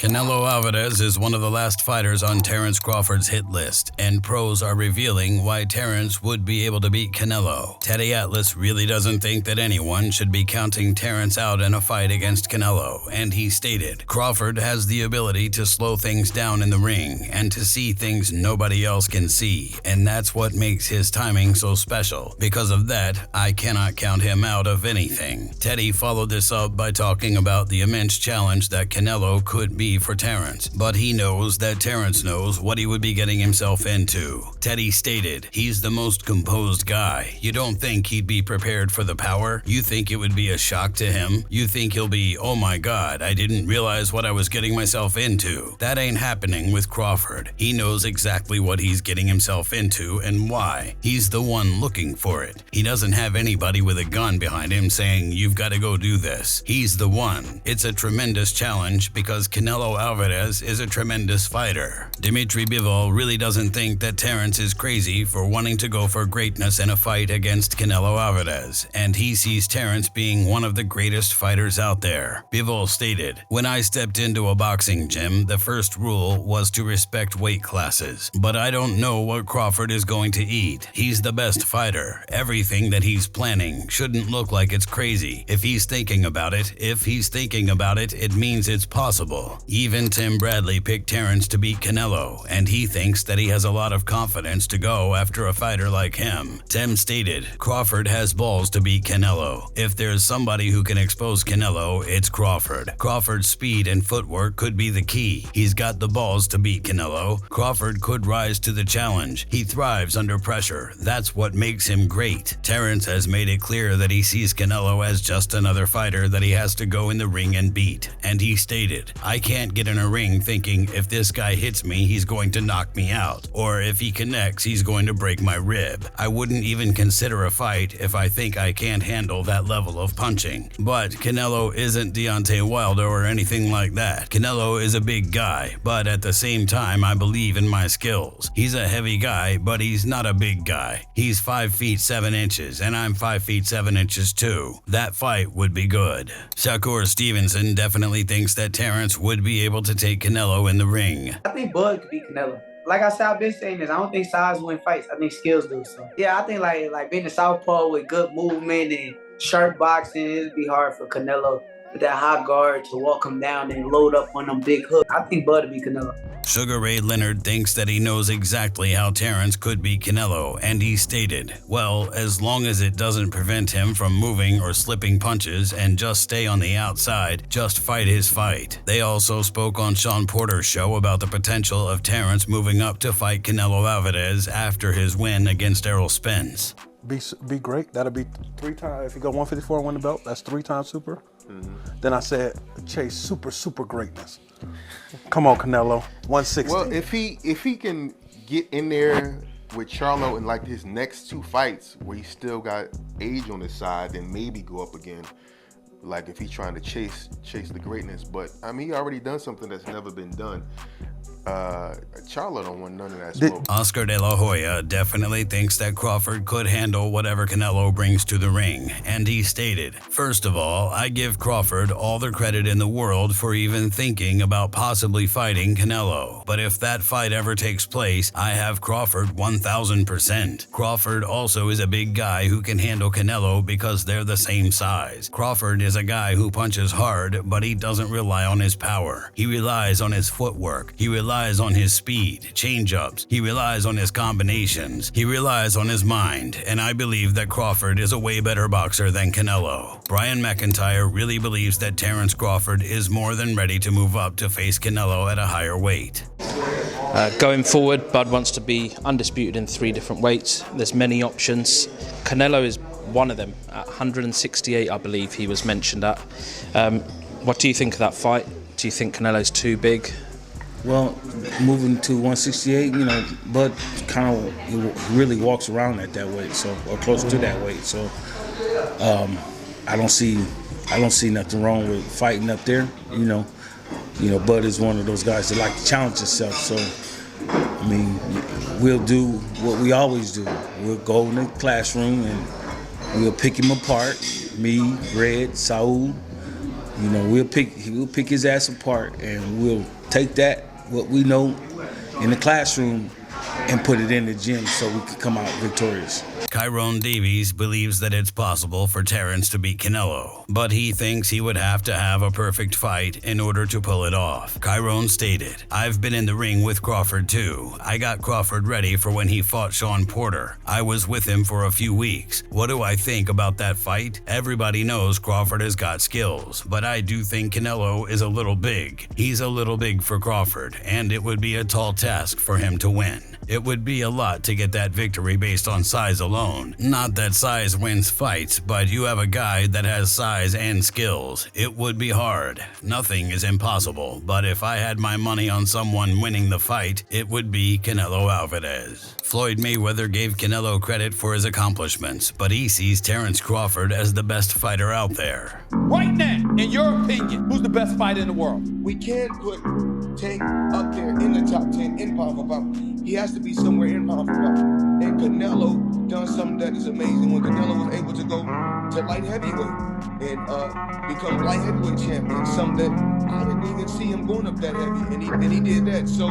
Canelo Alvarez is one of the last fighters on Terence Crawford's hit list, and pros are revealing why Terence would be able to beat Canelo. Teddy Atlas really doesn't think that anyone should be counting Terence out in a fight against Canelo, and he stated, "Crawford has the ability to slow things down in the ring and to see things nobody else can see, and that's what makes his timing so special. Because of that, I cannot count him out of anything." Teddy followed this up by talking about the immense challenge that Canelo could be for Terence, but he knows that Terence knows what he would be getting himself into. Teddy stated, "He's the most composed guy. You don't think he'd be prepared for the power? You think it would be a shock to him? You think he'll be, oh my god, I didn't realize what I was getting myself into?" That ain't happening with Crawford. He knows exactly what he's getting himself into and why. He's the one looking for it. He doesn't have anybody with a gun behind him saying, "You've got to go do this." He's the one. It's a tremendous challenge because Canelo Alvarez is a tremendous fighter. Dimitri Bivol really doesn't think that Terence is crazy for wanting to go for greatness in a fight against Canelo Alvarez, and he sees Terence being one of the greatest fighters out there. Bivol stated, "When I stepped into a boxing gym, the first rule was to respect weight classes. But I don't know what Crawford is going to eat. He's the best fighter. Everything that he's planning shouldn't look like it's crazy. If he's thinking about it, it means it's possible." Even Tim Bradley picked Terence to beat Canelo, and he thinks that he has a lot of confidence to go after a fighter like him. Tim stated, "Crawford has balls to beat Canelo. If there's somebody who can expose Canelo, it's Crawford. Crawford's speed and footwork could be the key. He's got the balls to beat Canelo. Crawford could rise to the challenge. He thrives under pressure. That's what makes him great." Terence has made it clear that he sees Canelo as just another fighter that he has to go in the ring and beat, and he stated, "I can't get in a ring thinking if this guy hits me, he's going to knock me out, or if he connects, he's going to break my rib. I wouldn't even consider a fight if I think I can't handle that level of punching." But Canelo isn't Deontay Wilder or anything like that. Canelo is a big guy, but at the same time, I believe in my skills. He's a heavy guy, but he's not a big guy. He's 5 feet 7 inches, and I'm 5 feet 7 inches too. That fight would be good. Shakur Stevenson definitely thinks that Terence would be able to take Canelo in the ring. I think Bud could beat Canelo. Like I said, I've been saying this. I don't think size win fights. I think skills do. So yeah, I think like being a southpaw with good movement and sharp boxing, it'd be hard for Canelo with that high guard to walk him down and load up on them big hooks. I think Bud would beat Canelo. Sugar Ray Leonard thinks that he knows exactly how Terence could beat Canelo, and he stated, "Well, as long as it doesn't prevent him from moving or slipping punches and just stay on the outside, just fight his fight." They also spoke on Sean Porter's show about the potential of Terence moving up to fight Canelo Alvarez after his win against Errol Spence. Be great. That'll be 3 times. If he go 154 and win the belt, that's 3 times super. Then I said, chase super greatness. Come on, Canelo, 160. Well, if he can get in there with Charlo in like his next 2 fights where he still got age on his side, then maybe go up again. Like if he's trying to chase the greatness. But I mean, he already done something that's never been done. Charlo don't want none of that smoke. Oscar De La Hoya definitely thinks that Crawford could handle whatever Canelo brings to the ring, and he stated, "First of all, I give Crawford all the credit in the world for even thinking about possibly fighting Canelo. But if that fight ever takes place, I have Crawford 1000%. Crawford also is a big guy who can handle Canelo because they're the same size. Crawford is a guy who punches hard, but he doesn't rely on his power. He relies on his footwork. He relies on his speed, change-ups. He relies on his combinations. He relies on his mind, and I believe that Crawford is a way better boxer than Canelo." Brian McIntyre really believes that Terence Crawford is more than ready to move up to face Canelo at a higher weight. Going forward, Bud wants to be undisputed in 3 different weights. There's many options. Canelo is one of them. At 168, I believe he was mentioned at. What do you think of that fight? Do you think Canelo's too big? Well, moving to 168, Bud kind of really walks around at that weight, so or close to that weight. So I don't see nothing wrong with fighting up there. Bud is one of those guys that like to challenge himself. So I mean, we'll do what we always do. We'll go in the classroom and we'll pick him apart. Me, Red, Saul, You know, we'll pick his ass apart, and we'll take that, what we know in the classroom, and put it in the gym so we can come out victorious. Kyrone Davies believes that it's possible for Terence to beat Canelo, but he thinks he would have to have a perfect fight in order to pull it off. Kyrone stated, "I've been in the ring with Crawford too. I got Crawford ready for when he fought Sean Porter. I was with him for a few weeks. What do I think about that fight? Everybody knows Crawford has got skills, but I do think Canelo is a little big. He's a little big for Crawford, and it would be a tall task for him to win. It would be a lot to get that victory based on size alone. Not that size wins fights, but you have a guy that has size and skills. It would be hard. Nothing is impossible, but if I had my money on someone winning the fight, it would be Canelo Alvarez." Floyd Mayweather gave Canelo credit for his accomplishments, but he sees Terence Crawford as the best fighter out there. Right now, in your opinion, who's the best fighter in the world? We can't put Tank up there in the top 10 in pound for pound. He has to be somewhere in pound for pound. And Canelo done something that is amazing when Canelo was able to go to light heavyweight and become light heavyweight champion. Something that I didn't even see him going up that heavy, and he did that. So,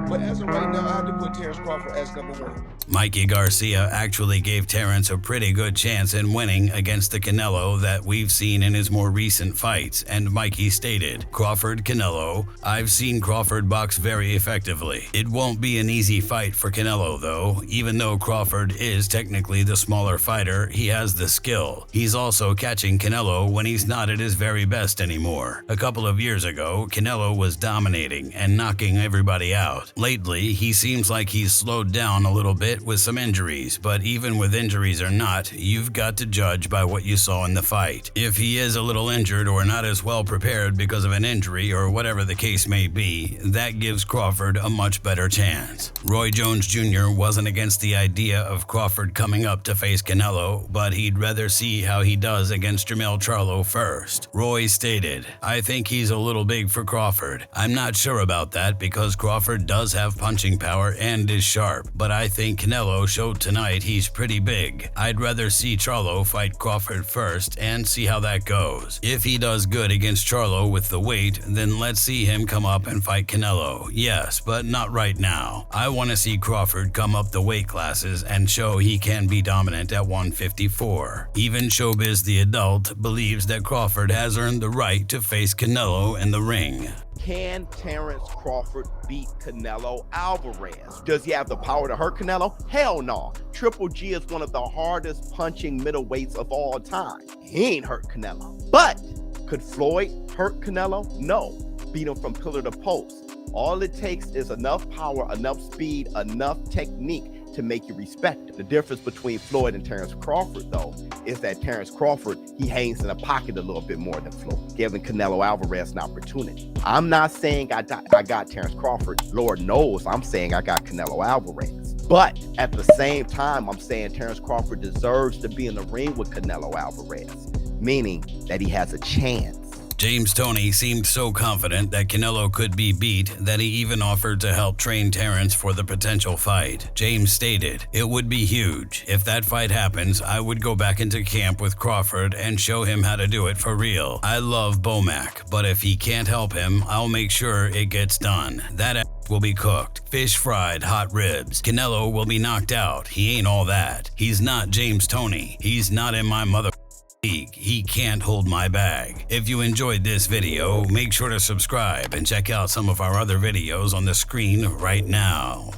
but as of right now, I have to put Terence Crawford as number one. Mikey Garcia actually gave Terence a pretty good chance in winning against the Canelo that we've seen in his more recent fights, and Mikey stated, "Crawford, Canelo, I've seen Crawford box very effectively. It won't be an easy fight for Canelo though. Even though Crawford is technically the smaller fighter, he has the skill. He's also catching Canelo when he's not at his very best anymore. A couple of years ago, Canelo was dominating and knocking everybody out. Lately, he seems like he's slowed down a little bit with some injuries, but even with injuries or not, you've got to judge by what you saw in the fight. If he is a little injured or not as well prepared because of an injury or whatever the case may be, that gives Crawford a much better chance." Roy Jones Jr. wasn't against the idea of Crawford coming up to face Canelo, but he'd rather see how he does against Jermell Charlo first. Roy stated, "I think he's a little big for Crawford. I'm not sure about that because Crawford does have punching power and is sharp, but I think Canelo showed tonight he's pretty big. I'd rather see Charlo fight Crawford first and see how that goes. If he does good against Charlo with the weight, then let's see him come up and fight Canelo. Yes, but not right now. I want to see Crawford come up the weight classes and show he can be dominant at 154. Even Showbiz the Adult believes that Crawford has earned the right to face Canelo in the ring." Can Terence Crawford beat Canelo Alvarez? Does he have the power to hurt Canelo? Hell no. Triple G is one of the hardest punching middleweights of all time. He ain't hurt Canelo. But could Floyd hurt Canelo? No. Beat him from pillar to post. All it takes is enough power, enough speed, enough technique to make you respect him. The difference between Floyd and Terence Crawford, though, is that Terence Crawford, he hangs in the pocket a little bit more than Floyd, giving Canelo Alvarez an opportunity. I'm not saying I got Terence Crawford. Lord knows I'm saying I got Canelo Alvarez. But at the same time, I'm saying Terence Crawford deserves to be in the ring with Canelo Alvarez, meaning that he has a chance. James Toney seemed so confident that Canelo could be beat that he even offered to help train Terence for the potential fight. James stated, "It would be huge. If that fight happens, I would go back into camp with Crawford and show him how to do it for real. I love Bomac, but if he can't help him, I'll make sure it gets done. That will be cooked. Fish fried, hot ribs. Canelo will be knocked out. He ain't all that. He's not James Toney. He's not in my mother league. He can't hold my bag." If you enjoyed this video, make sure to subscribe and check out some of our other videos on the screen right now.